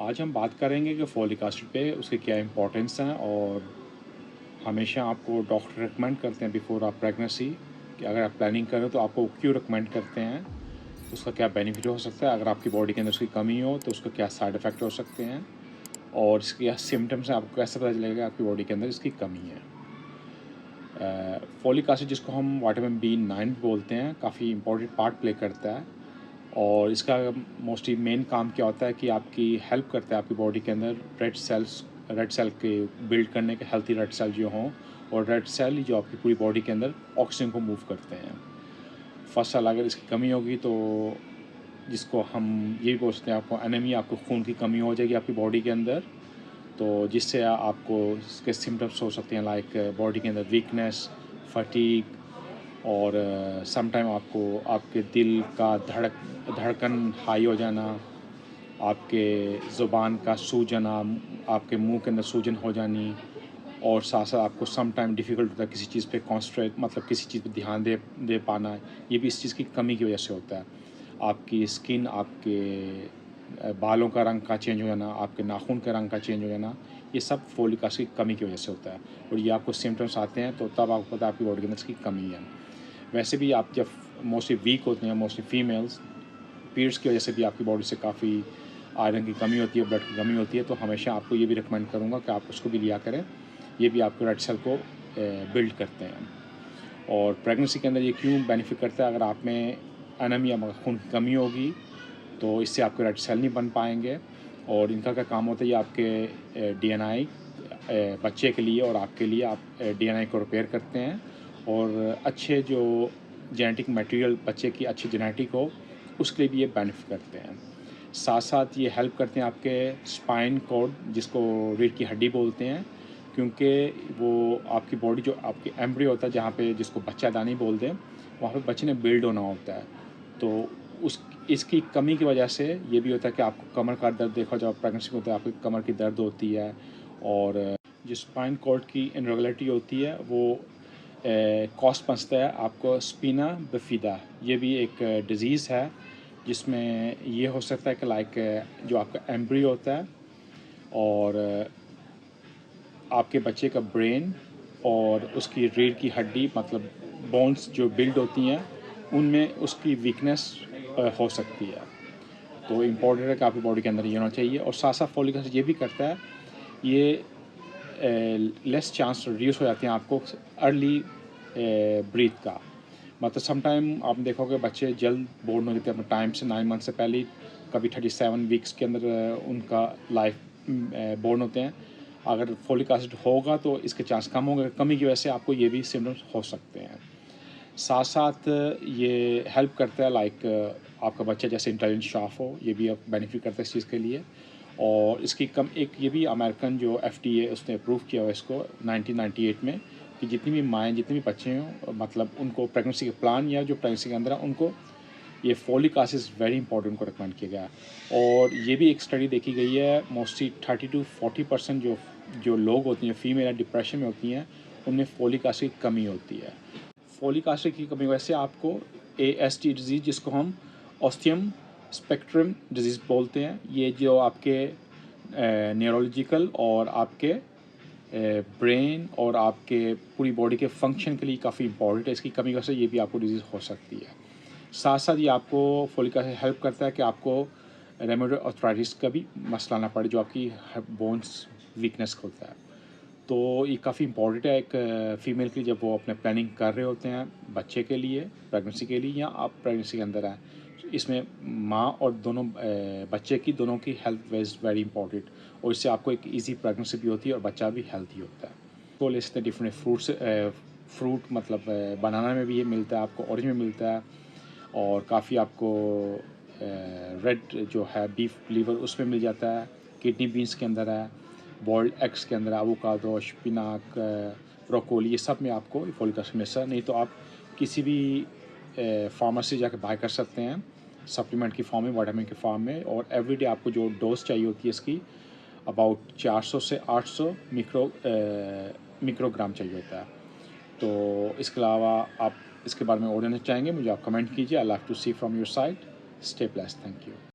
आज हम बात करेंगे कि फोलिक एसिड पे उसके क्या इंपॉर्टेंस हैं और हमेशा आपको डॉक्टर रिकमेंड करते हैं बिफोर आप प्रेगनेंसी कि अगर आप प्लानिंग करें तो आपको क्यों रिकमेंड करते हैं, उसका क्या बेनिफिट हो सकता है, अगर आपकी बॉडी के अंदर उसकी कमी हो तो उसका क्या साइड इफ़ेक्ट हो सकते हैं और इसके क्या सिम्टम्स हैं, आपको कैसे पता चलेगा आपकी बॉडी के अंदर इसकी कमी है। फोलिक एसिड जिसको हम विटामिन B9 बोलते हैं, काफ़ी इंपॉर्टेंट पार्ट प्ले करता है और इसका मोस्टली मेन काम क्या होता है कि आपकी हेल्प करता है आपकी बॉडी के अंदर रेड सेल के बिल्ड करने के, हेल्थी रेड सेल जो हों, और रेड सेल जो आपकी पूरी बॉडी के अंदर ऑक्सीजन को मूव करते हैं। फर्स्ट सेल अगर इसकी कमी होगी तो जिसको हम ये भी बोल सकते हैं, आपको एनीमिया, आपको खून की कमी हो जाएगी आपकी बॉडी के अंदर, तो जिससे आपको इसके सिम्टम्स हो सकते हैं लाइक बॉडी के अंदर वीकनेस, फटीग, और समटाइम आपको आपके दिल का धड़कन हाई हो जाना, आपके ज़ुबान का सूजना, आपके मुंह के अंदर सूजन हो जानी, और साथ साथ आपको समटाइम डिफ़िकल्ट होता है किसी चीज़ पे कॉन्सन्ट्रेट, मतलब किसी चीज़ पे ध्यान दे दे पाना। ये भी इस चीज़ की कमी की वजह से होता है। आपकी स्किन, आपके बालों का रंग का चेंज हो जाना, आपके नाखून के रंग का चेंज हो जाना, ये सब फोलिक एसिड की कमी की वजह से होता है। और ये आपको सिम्टम्स आते हैं तो तब आपको पता है आपकी बॉडी के अंदर इसकी कमी है। वैसे भी आप जब मोस्टली वीक होते हैं, मोस्टली फीमेल्स, पीरियड्स की वजह से भी आपकी बॉडी से काफ़ी आयरन की कमी होती है, ब्लड की कमी होती है, तो हमेशा आपको ये भी रिकमेंड करूँगा कि आप उसको भी लिया करें। ये भी आपके रेड सेल को बिल्ड करते हैं। और प्रेगनेंसी के अंदर ये क्यों बेनिफिट करता है, अगर आप में एनीमिया, खून की कमी होगी तो इससे आपके रेड सेल नहीं बन पाएंगे। और इनका क्या काम होता है, ये आपके डीएनए बच्चे के लिए और आपके लिए आप डीएनए को रिपेयर करते हैं और अच्छे जो जेनेटिक मटेरियल बच्चे की अच्छी जेनेटिक हो उसके लिए भी ये बेनिफिट करते हैं। साथ साथ ये हेल्प करते हैं आपके स्पाइन कोड, जिसको रीढ़ की हड्डी बोलते हैं, क्योंकि वो आपकी बॉडी जो आपकी एम्ब्रियो होता है, जहाँ पे जिसको बच्चादानी बोलते हैं, वहाँ पे बच्चे ने बिल्ड होना होता है। तो उस इसकी कमी की वजह से ये भी होता है कि आपको कमर का दर्द, देखा जब प्रेगनेंसी में होता है आपकी कमर की दर्द होती है, और जो स्पाइन कॉर्ड की इनरेगुलरिटी होती है वो कॉस्ट पहुँचता है आपको स्पिना बिफिदा। ये भी एक डिज़ीज़ है जिसमें ये हो सकता है कि लाइक जो आपका एम्ब्रियो होता है और आपके बच्चे का ब्रेन और उसकी रीढ़ की हड्डी, मतलब बोन्स जो बिल्ड होती हैं, उनमें उसकी वीकनेस हो सकती है। तो इम्पॉर्टेंट है कि आपकी बॉडी के अंदर ये होना चाहिए। और साथ साथ फोलिक एसिड ये भी करता है, ये लेस चांस रिड्यूस हो जाते हैं आपको अर्ली ब्रीथ का। मतलब सम टाइम आप देखोगे बच्चे जल्द बोर्न हो जाते हैं अपने टाइम से, 9 मंथ से पहले ही, कभी 37 वीक्स के अंदर उनका लाइफ बोर्न होते हैं। अगर फोलिक एसिड होगा तो इसके चांस कम होंगे, कमी की वजह से आपको ये भी सिम्टम्स हो सकते हैं। साथ साथ ये हेल्प करता है लाइक आपका बच्चा जैसे इंटेलिजेंस शार्प हो, ये भी अब बेनिफिट करता है इस चीज़ के लिए। और इसकी कम एक ये भी अमेरिकन जो FDA उसने अप्रूव किया हुआ इसको 1998 में, कि जितनी भी माएँ, जितने भी बच्चे हों, मतलब उनको प्रेगनेंसी के प्लान या जो प्रेगनेंसी के अंदर है, उनको ये फोलिक एसिड वेरी इंपॉर्टेंट को रिकमेंड किया गया है। और ये भी एक स्टडी देखी गई है, मोस्टली 30 to 40% जो लोग होती हैं, फीमेल या डिप्रेशन में होती हैं, उनमें फोलिक एसिड की कमी होती है। फोलिक एसिड की कमी वजह से आपको ASD डिज़ीज़, जिसको हम ऑस्टियम स्पेक्ट्रम डिजीज़ बोलते हैं, ये जो आपके न्यूरोलॉजिकल और आपके ब्रेन और आपके पूरी बॉडी के फंक्शन के लिए काफ़ी इंपॉर्टेंट है। इसकी कमी की वजह से ये भी आपको डिजीज़ हो सकती है। साथ साथ ये आपको फोलिक एसिड हेल्प करता है कि आपको रेमेटोइड आर्थराइटिस का भी मसला ना पड़े, जो आपकी बोन्स वीकनेस होता है। तो ये काफ़ी इम्पॉर्टेंट है एक फ़ीमेल के लिए, जब वो अपने प्लानिंग कर रहे होते हैं बच्चे के लिए, प्रेगनेंसी के लिए, या आप प्रेगनेंसी के अंदर हैं। इसमें माँ और दोनों बच्चे की, दोनों की हेल्थ इज़ वेरी इंपॉर्टेंट, और इससे आपको एक इजी प्रेगनेंसी भी होती है और बच्चा भी हेल्थी होता है। तो ले सकते हैं डिफरेंट फ्रूट, मतलब बनाना में भी ये मिलता है आपको, ऑरेंज में मिलता है, और काफ़ी आपको रेड जो है बीफ लीवर उसमें मिल जाता है, किडनी बीन्स के अंदर है, बॉइल्ड एग्स के अंदर एवोकाडो, स्पिनाक, ब्रोकोली, ये सब में आपको फोलिक एसिड मिल सकता है। नहीं तो आप किसी भी फार्मेसी जाकर बाय कर सकते हैं सप्लीमेंट की फॉर्म में, विटामिन की फॉर्म में। और एवरीडे आपको जो डोज चाहिए होती है इसकी, अबाउट 400 से 800 मिक्रोग्राम चाहिए होता है। तो इसके अलावा आप इसके बारे में और जानना चाहेंगे, मुझे आप कमेंट कीजिए। I love to see from your side. Stay blessed. Thank you.